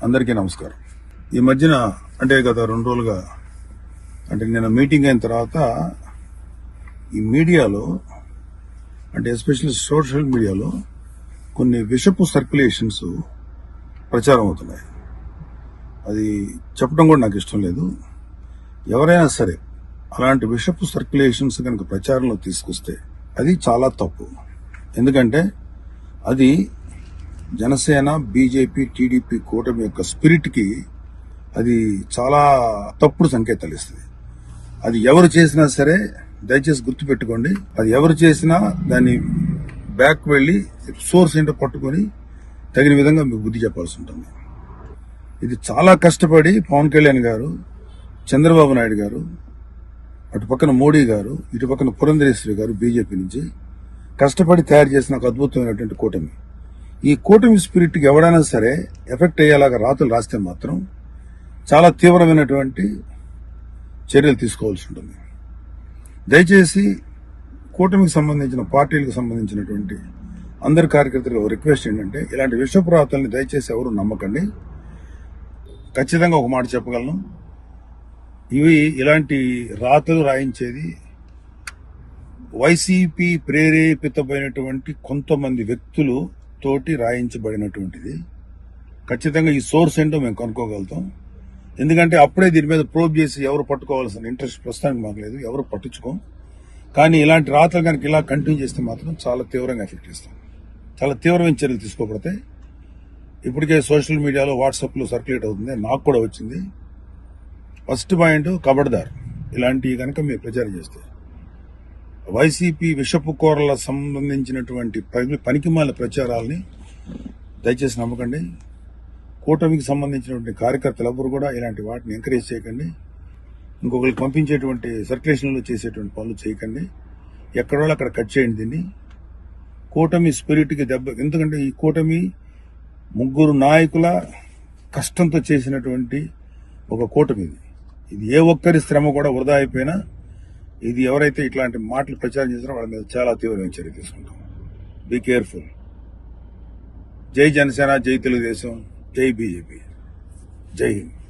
అందరికీ నమస్కారం. ఈ మధ్యన అంటే గత 2 రోజులుగా అంటే నిన్న మీటింగ్ అయిన తర్వాత ఈ మీడియాలో అంటే ఎస్పెషల్లీ సోషల్ మీడియాలో కొన్ని విషపు సర్క్యులేషన్స్ ప్రచారం అవుతున్నాయి. అది చెప్పడం కూడా నాకు ఇష్టం లేదు. ఎవరైనా సరే అలాంటి విషపు సర్క్యులేషన్స్ కనుక ప్రచారంలో తీసుకొస్తే అది చాలా తప్పు. ఎందుకంటే అది జనసేన, బీజేపీ, టీడీపీ కూటమి యొక్క స్పిరిట్ కి అది చాలా తప్పుడు సంకేతాలు ఇస్తుంది. అది ఎవరు చేసినా సరే దయచేసి గుర్తుపెట్టుకోండి. అది ఎవరు చేసినా దాన్ని బ్యాక్ వెళ్లి సోర్స్ ఏంటో పట్టుకొని తగిన విధంగా మీకు బుద్ధి చెప్పాల్సి ఉంటుంది. ఇది చాలా కష్టపడి పవన్ కళ్యాణ్ గారు, చంద్రబాబు నాయుడు గారు, అటు పక్కన మోడీ గారు, ఇటు పక్కన పురంధరేశ్వరి గారు బీజేపీ నుంచి కష్టపడి తయారు చేసిన ఒక అద్భుతమైనటువంటి కూటమి. ఈ కూటమి స్పిరిట్ కి ఎవరైనా సరే ఎఫెక్ట్ అయ్యేలాగా రాతలు రాస్తే మాత్రం చాలా తీవ్రమైనటువంటి చర్యలు తీసుకోవాల్సి ఉంటుంది. దయచేసి కూటమికి సంబంధించిన పార్టీలకు సంబంధించినటువంటి అందరి కార్యకర్తలకు రిక్వెస్ట్ ఏంటంటే ఇలాంటి విషపు రాతల్ని దయచేసి ఎవరు నమ్మకండి. ఖచ్చితంగా ఒక మాట చెప్పగలను, ఇలాంటి రాతలు రాయించేది వైసీపీ ప్రేరేపితమైనటువంటి కొంతమంది వ్యక్తులు తోటి రాయించబడినటువంటిది. ఖచ్చితంగా ఈ సోర్స్ ఏంటో మేము కనుక్కోగలుగుతాం. ఎందుకంటే అప్పుడే దీని మీద ప్రోబ్ చేసి ఎవరు పట్టుకోవాల్సిన ఇంట్రెస్ట్ ప్రస్తుతానికి మాకు లేదు, ఎవరు పట్టించుకోం. కానీ ఇలాంటి రాతలు కనుక ఇలా కంటిన్యూ చేస్తే మాత్రం చాలా తీవ్రంగా ఎఫెక్ట్ చేస్తాం. చాలా తీవ్రమైన చర్యలు తీసుకోబడతాయి. ఇప్పటికే సోషల్ మీడియాలో వాట్సాప్లో సర్క్యులేట్ అవుతుంది, నాకు కూడా వచ్చింది. ఫస్ట్ పాయింట్, ఖబర్దార్ ఇలాంటివి కనుక మీరు ప్రచారం చేస్తే. వైసీపీ విషపు కూరల సంబంధించినటువంటి పనికిమాల ప్రచారాలని దయచేసి నమ్మకండి. కూటమికి సంబంధించినటువంటి కార్యకర్తలు ఎవరు కూడా ఇలాంటి వాటిని ఎంకరేజ్ చేయకండి. ఇంకొకరికి పంపించేటువంటి సర్క్యులేషన్లో చేసేటువంటి పనులు చేయకండి. ఎక్కడో అక్కడ కట్ చేయండి దీన్ని. కూటమి స్పిరిట్కి దెబ్బ. ఎందుకంటే ఈ కూటమి 3 నాయకుల కష్టంతో చేసినటువంటి ఒక కూటమి ఇది. ఏ ఒక్కరి శ్రమ కూడా వృధా అయిపోయినా ఇది ఎవరైతే ఇట్లాంటి మాటలు ప్రచారం చేస్తారో వాళ్ళ మీద చాలా తీవ్రమైన చర్య తీసుకుంటాం. Be careful. జై జనసేన, జై తెలుగుదేశం, జై బీజేపీ, జై హింద్.